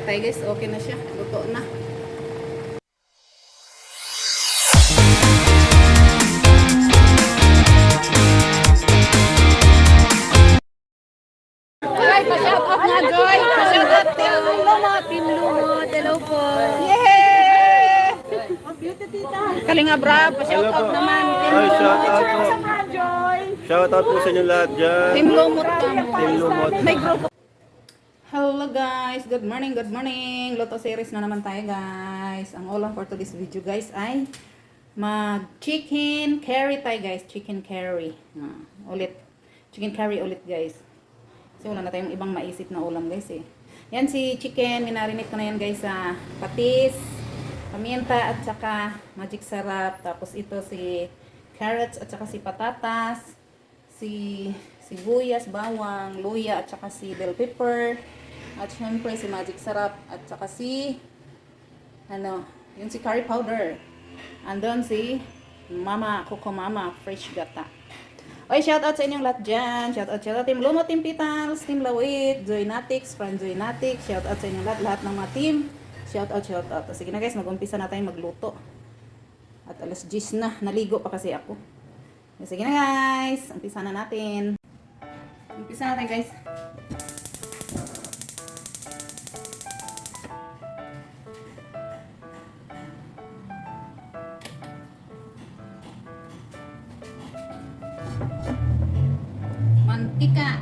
na tayo guys. Okay na siya. Luto na. Ay, pa-shout out nga, Joy. Pa-shout out Team Lumot. Team Lumot. Hello po. Yay! Kalinga Brab, pa-shout out naman. Ay, shout out po. Shout out po sa inyo lahat dyan. Team Lumot. Team Lumot. May grupo. Hello guys, good morning, good morning. Luto series na naman tayo guys. Ang ulam for today's video guys ay mag chicken curry tayo guys. Chicken curry. Ulit. Chicken curry ulit guys. Kasi wala na tayong ibang maisip na ulam guys eh. Yan si chicken, minarinate ko na yan guys sa patis, paminta at saka magic sarap. Tapos ito si carrots at saka si patatas, si sibuyas, bawang, luya at saka si bell pepper. At syempre si magic sarap at saka si yun si curry powder. Andun si Mama Coco Mama fresh gata. Okay, shout out sa inyong lahat dyan. Shout out Team Lumot, Team Pitals, Team Lawit, Joynatics, Friend Joynatics. Shout out sa inyong lahat ng mga team. Shout out. Sige na guys, mag-umpisa na tayong magluto. At alas 10 na, naligo pa kasi ako. Sige na guys, umpisa na natin. Umpisa natin guys. Mantika.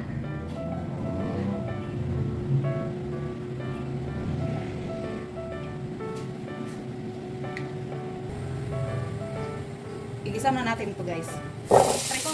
Igisa na natin ito guys. Try ko.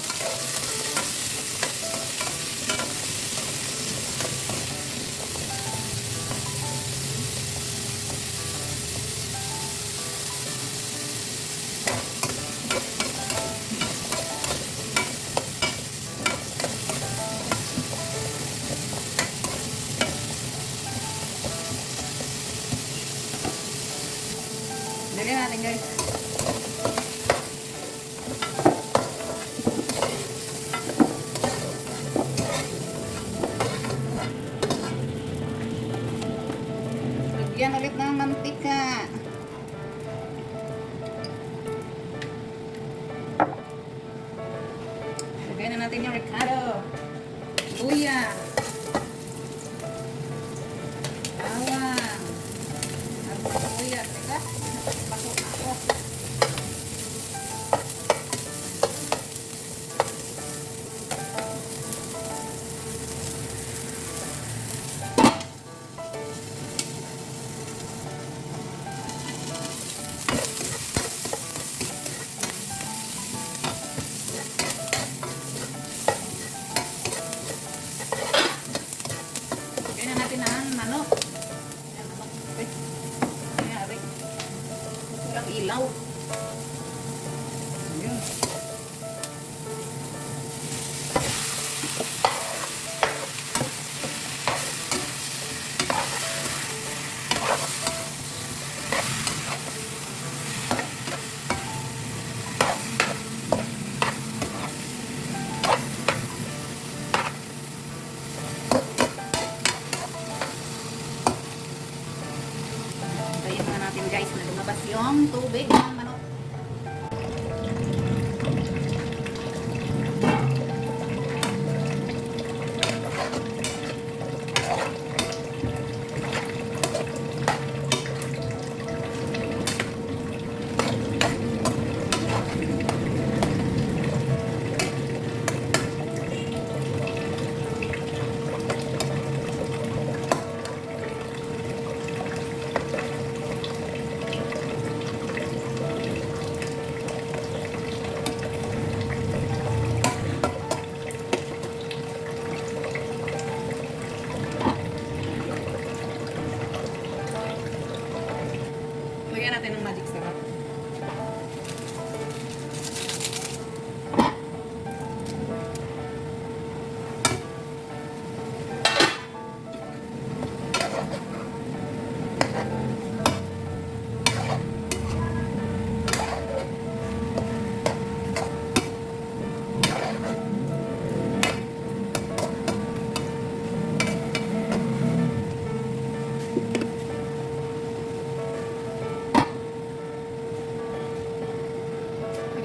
Dali natin guys. Lagyan ulit ng mantika. Lagyan na natin yung ricado. Luya. Bawang. At luya. Teka. Paso ako.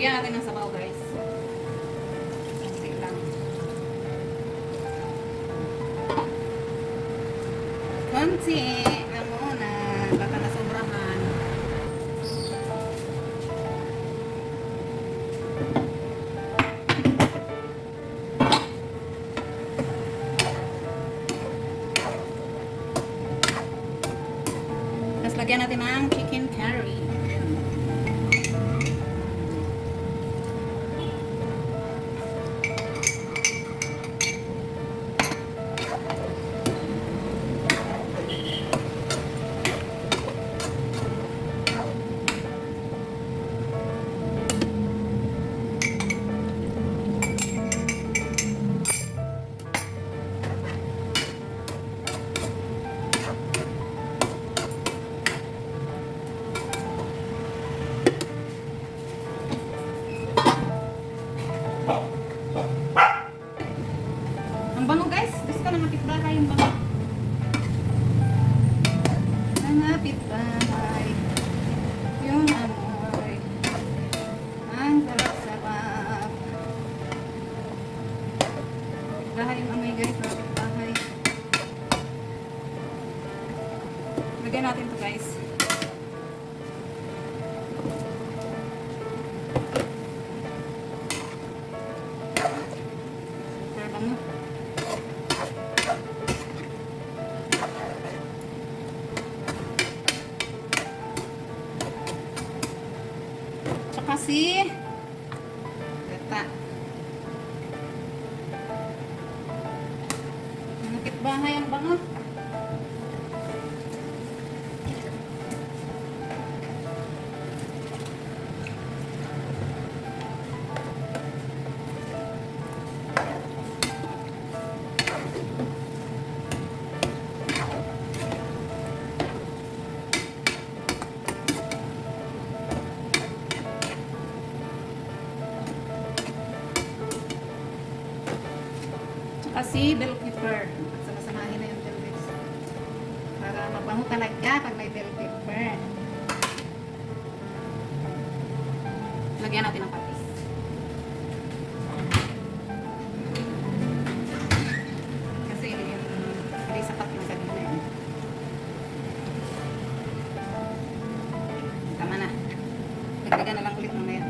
Lagyan natin ng sabaw, guys. Konti lang. Konti lang muna. Baka nasobrahan. Tapos lagyan natin ng chicken curry. Ang bango, guys. Gusto ka na mapitbahay yung bango. Nangapitbahay yung amoy. Ang sarap-sarap. Mapitbahay yung amoy, guys. Mapitbahay. Lagyan natin to, guys. Super bango. Tsaka si gata. Nakitbahay ang bango. Kasi bell pepper. Sama-samahin na yung bell pepper. Para mabango talaga pag may bell pepper. Lagyan natin ng patis. Kasi yung hindi sapat yung kanina. Tama na. Dagdagan na lang ulit mamaya.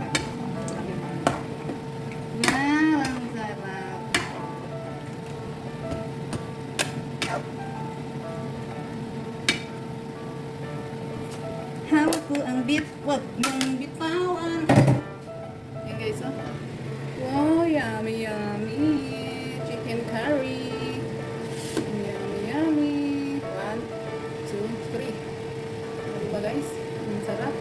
Ang sarap. Hawak ko ang beef, wag mong bitawan. Yan guys, oh. Wow, yummy, yummy. Chicken curry. Yummy, yummy. 1, 2, 3. Ano ba guys? Ang sarap.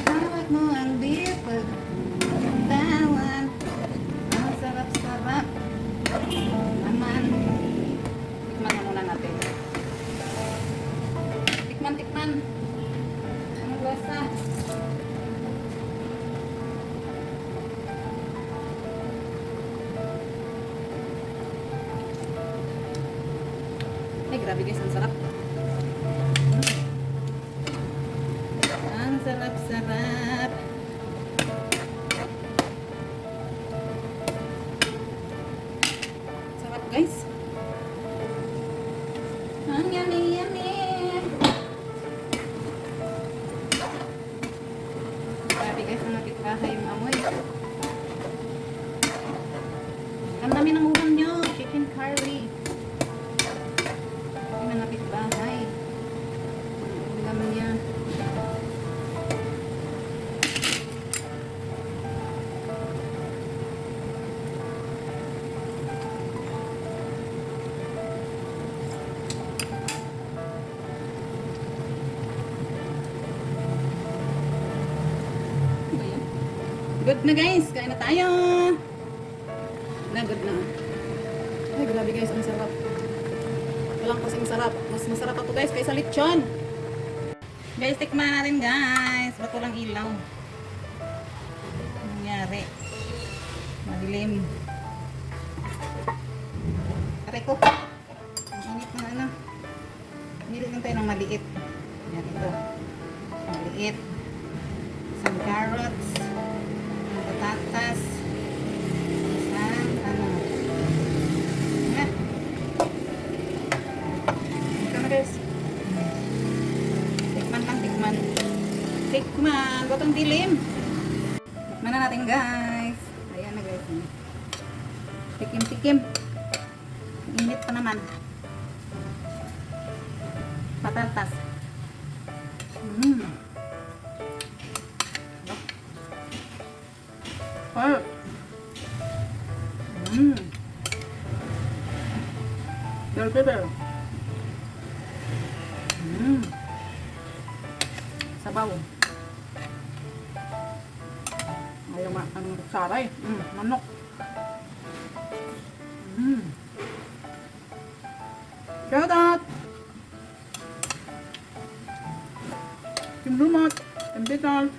Hawak mo ang beef, wag mong bitawan. Ang sarap-sarap. Naman. Tikman na muna natin. Tikman. Anong lasa? Ay, grabe guys, ang sarap. Ang sarap-sarap. Sarap guys. Ang yummy, yummy. Grabe guys, ang nakitbahay yung amoy. Ang dami ng ulam nyo. Chicken curry. Ang nakitbahay. Ang laman niya. Good na guys, kain na tayo. Good na. Ay, grabe guys, ang sarap. Walang kasing sarap. Mas masarap ako guys kaysa lechon. Guys, tikman natin guys. Ba't walang ilaw? Anong nangyari? Madilim. Aray ko. Ang init na ano. Pili lang tayo ng maliit. Yan, ito. Maliit. Isang carrots. Isang patatas. Isang ano. Yan. Ito na guys. Tikman lang, tikman. Tikman. Gotong dilim. Tikman na natin guys. Ayan na guys. Tikim-tikim. Init pa naman. Patatas. Oh. Bell pepper. Sabaw. Ayaw ang saray. Manok. Shout out! Tim Lumot, Tim Bital,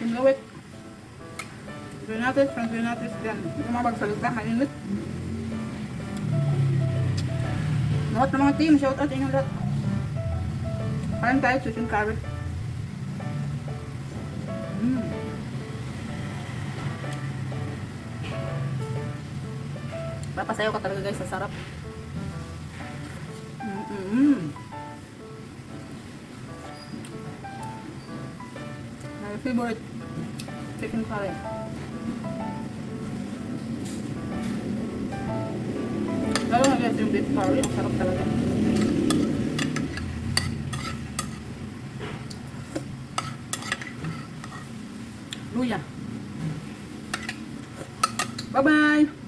Tim Lawit, Granates, from Granates dyan. Tumabag sa lupa, mainit. Lahat ng mga team, shout out inyong lahat. Parang tayo, susun carrot. Papasayaw ka talaga guys, sa sarap. My favorite chicken curry. Lalo na guys yung beef curry, ang sarap talaga. Luya. Bye bye!